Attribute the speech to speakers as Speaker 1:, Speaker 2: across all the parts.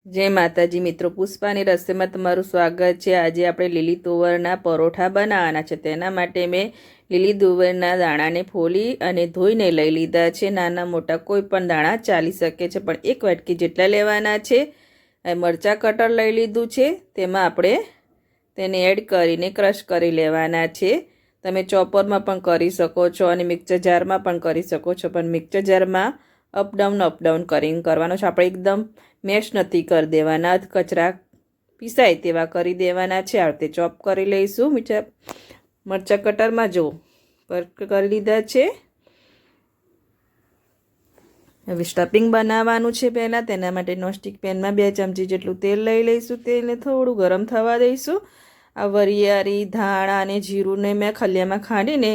Speaker 1: जय माताजी मित्रों, पुष्पानी रसोईमां तमारुं स्वागत है। आज આપણે લીલી તુવરના પરોઠા બનાવવાના છે। તેના માટે મેં લીલી તુવરના દાણાને ફોલી અને ધોઈને લઈ લીધા છે। નાના મોટા કોઈ પણ દાણા ચાલી શકે છે, પણ એક વાટકી જેટલા લેવાના છે। મરચાં કટર લઈ લીધું છે, તેમાં આપણે તેને એડ કરીને ક્રશ કરી લેવાના છે। તમે ચોપરમાં પણ કરી શકો છો અને મિક્સર જારમાં પણ કરી શકો છો, પણ મિક્સર જારમાં અપ ડાઉન કરીને કરવાનો છે। આપણે એકદમ મેશ નથી કરી દેવાના, કચરા પીસાય તેવા કરી દેવાના છે। આ રીતે ચોપ કરી લઈશું। મરચાં કટરમાં જો કરી લીધા છે। હવે સ્ટફિંગ બનાવવાનું છે। પહેલાં તેના માટે નોનસ્ટિક પેનમાં 2 ચમચી જેટલું તેલ લઈ લઈશું। તેલને થોડું ગરમ થવા દઈશું। આ વરિયાળી, ધાણા અને જીરુંને મેં ખલિયામાં ખાંડીને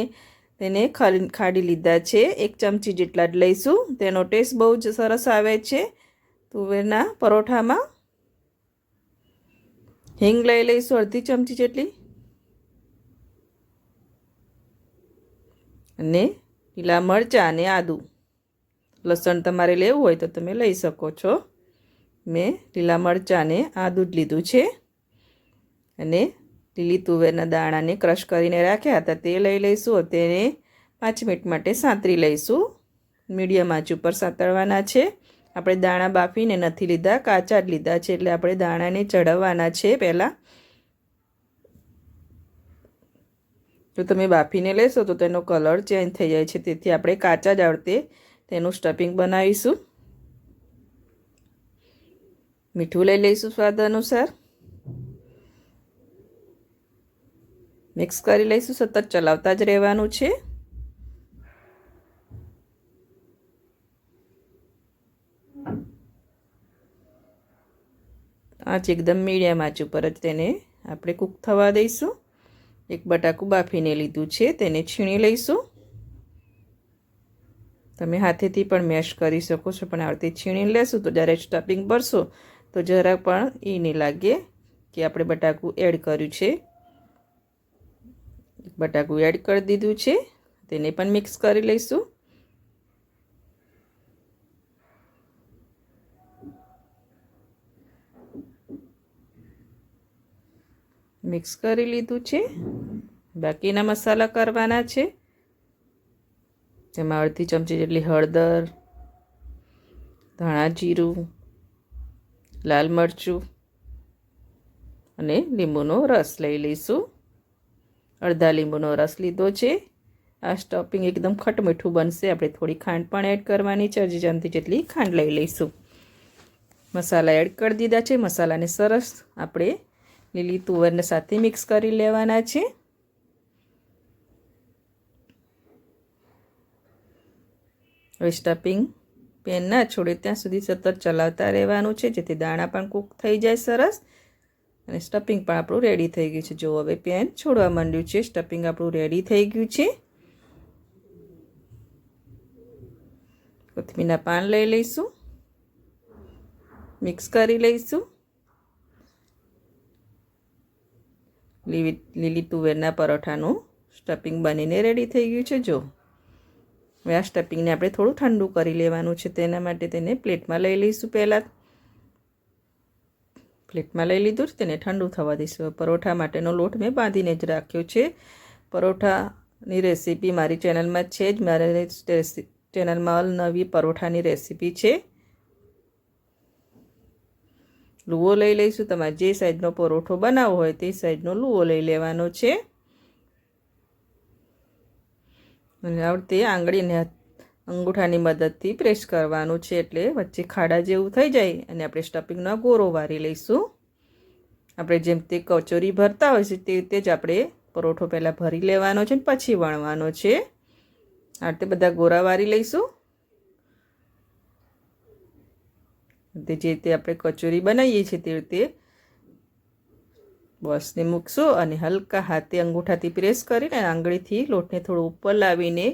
Speaker 1: તેને ખાડી લીધા છે। 1 ચમચી જેટલા જ લઈશું। તેનો ટેસ્ટ બહુ જ સરસ આવે છે તુવેરના પરોઠામાં। હિંગ લઈ લઈશું 1/2 ચમચી જેટલી, અને લીલા મરચાં અને આદું, લસણ તમારે લેવું હોય તો તમે લઈ શકો છો। મેં લીલા મરચાં અને આદું જ લીધું છે। અને લીલી તુવેરના દાણાને ક્રશ કરીને રાખ્યા હતા તે લઈ લઈશું। તેને 5 મિનિટ માટે સાંતળી લઈશું। મીડિયમ આંચ ઉપર સાંતળવાના છે। આપણે દાણા બાફીને નથી લીધા, કાચા જ લીધા છે, એટલે આપણે દાણાને ચડાવવાના છે પહેલાં। જો તમે બાફીને લેશો તો તેનો કલર ચેન્જ થઈ જાય છે, તેથી આપણે કાચા જ આવડતે તેનું સ્ટફિંગ બનાવીશું। મીઠું લઈ લઈશું સ્વાદ અનુસાર, મિક્સ કરી લઈશું। સતત ચલાવતા જ રહેવાનું છે। આંચ એકદમ મીડિયમ આંચ ઉપર જ તેને આપણે કૂક થવા દઈશું। એક બટાકું બાફીને લીધું છે, તેને છીણી લઈશું। તમે હાથેથી પણ મેશ કરી શકો છો, પણ આ રીતે છીણી લેશું તો જ્યારે સ્ટફિંગ ભરશો તો જરા પણ એ નહીં લાગે કે આપણે બટાકું એડ કર્યું છે। બટાકું એડ કરી દીધું છે, તેને પણ મિક્સ કરી લઈશું। મિક્સ કરી લીધું છે। બાકીના મસાલા કરવાના છે। તેમાં 1/2 ચમચી જેટલી હળદર, ધાણા જીરું, લાલ મરચું અને લીંબુનો રસ લઈ લઈશું। અડધા લીંબુનો રસ લીધો છે। આ સ્ટફિંગ એકદમ ખટમીઠું બનશે। આપણે થોડી ખાંડ પણ એડ કરવાની છે, 1 ચમચી જેટલી ખાંડ લઈ લઈશું। મસાલા એડ કરી દીધા છે। મસાલાને સરસ આપણે લીલી તુવરને સાથે મિક્સ કરી લેવાના છે। હવે સ્ટફિંગ પેન ના છોડે ત્યાં સુધી સતત ચલાવતા રહેવાનું છે, જેથી દાણા પણ કૂક થઈ જાય સરસ, અને સ્ટફિંગ પણ આપણું રેડી થઈ ગયું છે। જો હવે પેન છોડવા માંડ્યું છે, સ્ટફિંગ આપણું રેડી થઈ ગયું છે। કોથમીરના પાન લઈ લઈશું, મિક્સ કરી લઈશું। લીલી તુવેરના પરોઠાનું સ્ટફિંગ બનીને રેડી થઈ ગયું છે। જો હવે આ સ્ટફિંગને આપણે થોડું ઠંડુ કરી લેવાનું છે, તેના માટે તેને પ્લેટમાં લઈ લઈશું। પહેલાં પ્લેટમાં લઈ લીધું છે, તેને ઠંડુ થવા દઈશું। પરોઠા માટેનો લોટ મેં બાંધીને જ રાખ્યો છે। પરોઠાની રેસીપી મારી ચેનલમાં છે જ, મારી ચેનલમાં નવી પરોઠાની રેસીપી છે। લુઓ લઈ લઈશું। તમારે જે સાઈઝનો પરોઠો બનાવવો હોય તે સાઈઝનો લુઓ લઈ લેવાનો છે, અને આવડતે આંગળીને અંગૂઠાની મદદથી પ્રેસ કરવાનું છે, એટલે વચ્ચે ખાડા જેવું થઈ જાય અને આપણે સ્ટફિંગનો ગોળો વારી લઈશું। આપણે જેમ તે કચોરી ભરતા હોય છે તે રીતે જ આપણે પરોઠો પહેલાં ભરી લેવાનો છે, પછી વણવાનો છે। આ રીતે બધા ગોળા વારી લઈશું। જે રીતે આપણે કચોરી બનાવીએ છીએ તે રીતે બસને મૂકશું, અને હલકા હાથે અંગૂઠાથી પ્રેસ કરીને આંગળીથી લોટને થોડો ઉપર લાવીને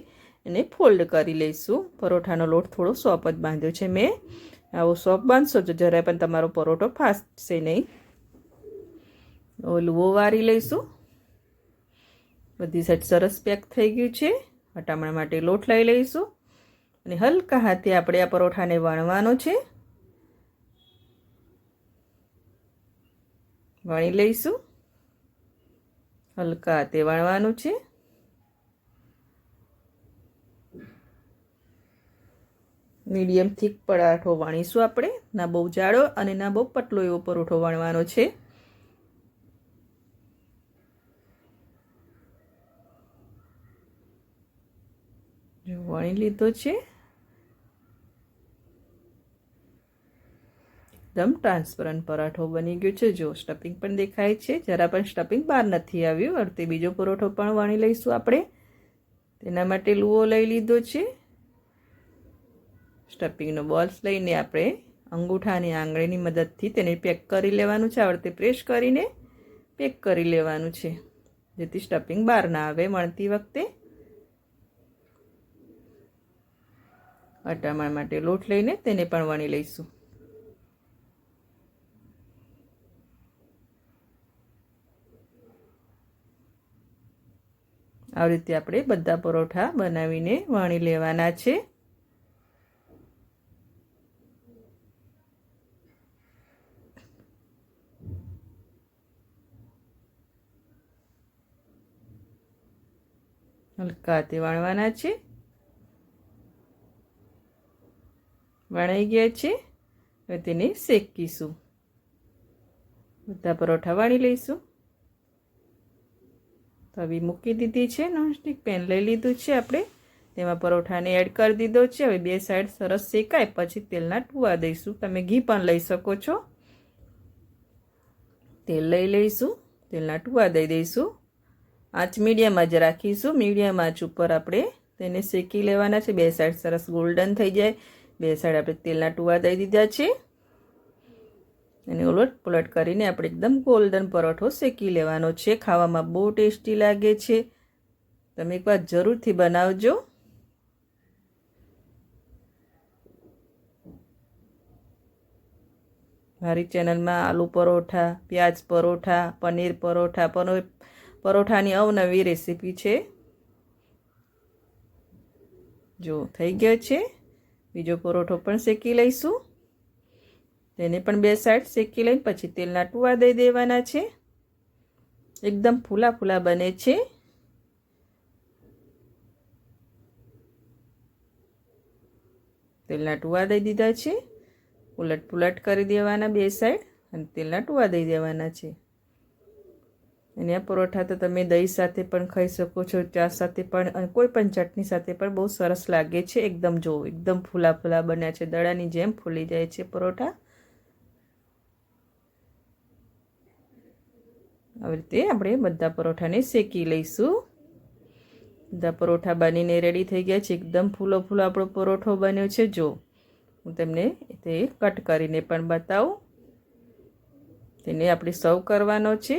Speaker 1: એને ફોલ્ડ કરી લઈશું। પરોઠાનો લોટ થોડો સોફ્ટ જ બાંધ્યો છે મેં। આવો સોફ્ટ બાંધશો તો જરાય પણ તમારો પરોઠો ફાટશે નહીં। લુઓ વારી લઈશું। બધી સાઈડ સરસ પેક થઈ ગયું છે। વટામણા માટે લોટ લઈ લઈશું, અને હલકા હાથે આપણે આ પરોઠાને વણવાનો છે। વણી લઈશું. હલકા હાથે વણવાનું છે. મીડિયમ થીક પરાઠો વણીશું આપણે. ના બહુ જાડો અને ના બહુ પતલો એવો પરોઠો વણવાનો છે. વણી લીધો છે. એકદમ ટ્રાન્સપરન્ટ પરાઠો બની ગયો છે. જો સ્ટફિંગ પણ દેખાય છે, જરા પણ સ્ટફિંગ બહાર નથી આવ્યું. અડધે બીજો પરોઠો પણ વણી લઈશું આપણે. તેના માટે લુઓ લઈ લીધો છે. સ્ટફિંગનો બોલ્સ લઈને આપણે અંગૂઠાની આંગળીની મદદથી તેને પેક કરી લેવાનું છે. આવડતે પ્રેસ કરીને પેક કરી લેવાનું છે, જેથી સ્ટફિંગ બહાર ના આવે વણતી વખતે. અટામણ માટે લોટ લઈને તેને પણ વણી લઈશું. આવી રીતે આપણે બધા પરોઠા બનાવીને વણી લેવાના છે. હલકા હાથે વણવાના છે. વણાઈ ગયા છે. હવે તેને શેકીશું. બધા પરોઠા વણી લઈશું. તવી મૂકી દીધી છે. નોનસ્ટિક પેન લઈ લીધું છે આપણે. તેમાં પરોઠાને એડ કરી દીધો છે. હવે બે સાઈડ સરસ શેકાય પછી તેલના ટુવા દઈશું. તમે ઘી પણ લઈ શકો છો. તેલ લઈ લઈશું. તેલના ટુવા દઈ દઈશું. આંચ મીડિયમ જ રાખીશું. મીડિયમ આંચ ઉપર આપણે તેને શેકી લેવાના છે. બે સાઈડ સરસ ગોલ્ડન થઈ જાય. બે સાઈડ આપણે તેલના ટુવા દઈ દીધા છે. અને ઉલટ પુલટ કરીને આપણે એકદમ ગોલ્ડન પરોઠો શેકી લેવાનો છે. ખાવામાં બહુ ટેસ્ટી લાગે છે. તમે એકવાર જરૂરથી બનાવજો. મારી ચેનલમાં આલુ પરોઠા, પ્યાજ પરોઠા, પનીર પરોઠા, પરોઠાની અવનવી રેસીપી છે. જો થઈ ગયો છે. બીજો પરોઠો પણ શેકી લઈશું. તેને પણ બે સાઈડ શેકી લઈને પછી તેલના ટુવા દઈ દેવાના છે. એકદમ ફૂલા ફૂલા બને છે. તેલના ટુવા દઈ દીધા છે. ઉલટ પુલટ કરી દેવાના બે સાઈડ અને તેલના ટુવા દઈ દેવાના છે. અને આ પરોઠા તો તમે દહીં સાથે પણ ખાઈ શકો છો, ચા સાથે પણ, અને કોઈ પણ ચટણી સાથે પણ બહુ સરસ લાગે છે. એકદમ જો એકદમ ફૂલા ફૂલા બન્યા છે. દડાની જેમ ફૂલી જાય છે પરોઠા. આવી રીતે આપણે બધા પરોઠાને શેકી લઈશું. બધા પરોઠા બનીને રેડી થઈ ગયા છે. એકદમ ફૂલો ફૂલો આપણો પરોઠો બન્યો છે. જો હું તમને તે કટ કરીને પણ બતાવું. તેને આપણે સર્વ કરવાનો છે.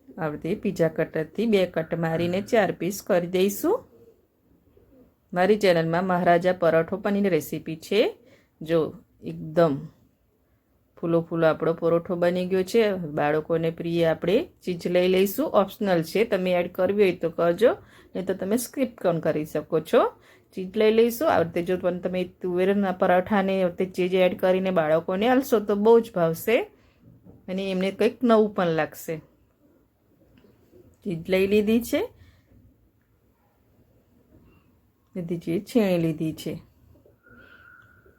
Speaker 1: આવી રીતે પીઝા કટરથી બે કટ મારીને 4 પીસ કરી દઈશું. મારી ચેનલમાં મહારાજા પરોઠો પનીર રેસીપી છે. જો એકદમ ફૂલો ફૂલો આપણો પરોઠો બની ગયો છે. બાળકોને પ્રિય આપણે ચીજ લઈ લઈશું. ઓપ્શનલ છે, તમે એડ કરવી હોય તો કરજો, નહીં તો તમે સ્કીપ પણ કરી શકો છો. ચીજ લઈ લઈશું. આ રીતે જો પણ તમે તુવેરના પરાઠાને ચીજ એડ કરીને બાળકોને આલશો તો બહુ જ ભાવશે અને એમને કંઈક નવું પણ લાગશે. ચીજ લઈ લીધી છે. બધી ચીજ છીણી લીધી છે.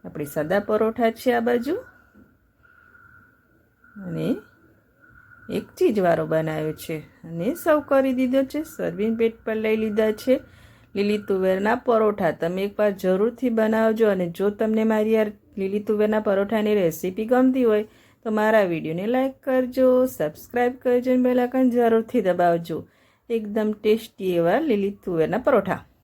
Speaker 1: આપણી સાદા પરોઠા છે આ બાજુ, અને એક ચીજવાળો બનાવ્યો છે અને સર્વ કરી દીધો છે. સર્વિંગ પ્લેટ પર લઈ લીધા છે લીલી તુવેરના પરોઠા. તમે એકવાર જરૂરથી બનાવજો. અને જો તમને મારી આ લીલી તુવેરના પરોઠાની રેસીપી ગમતી હોય તો મારા વિડીયોને લાઈક કરજો, સબસ્ક્રાઈબ કરજો અને બેલ આઇકન જરૂરથી દબાવજો. એકદમ ટેસ્ટી એવા લીલી તુવેરના પરોઠા.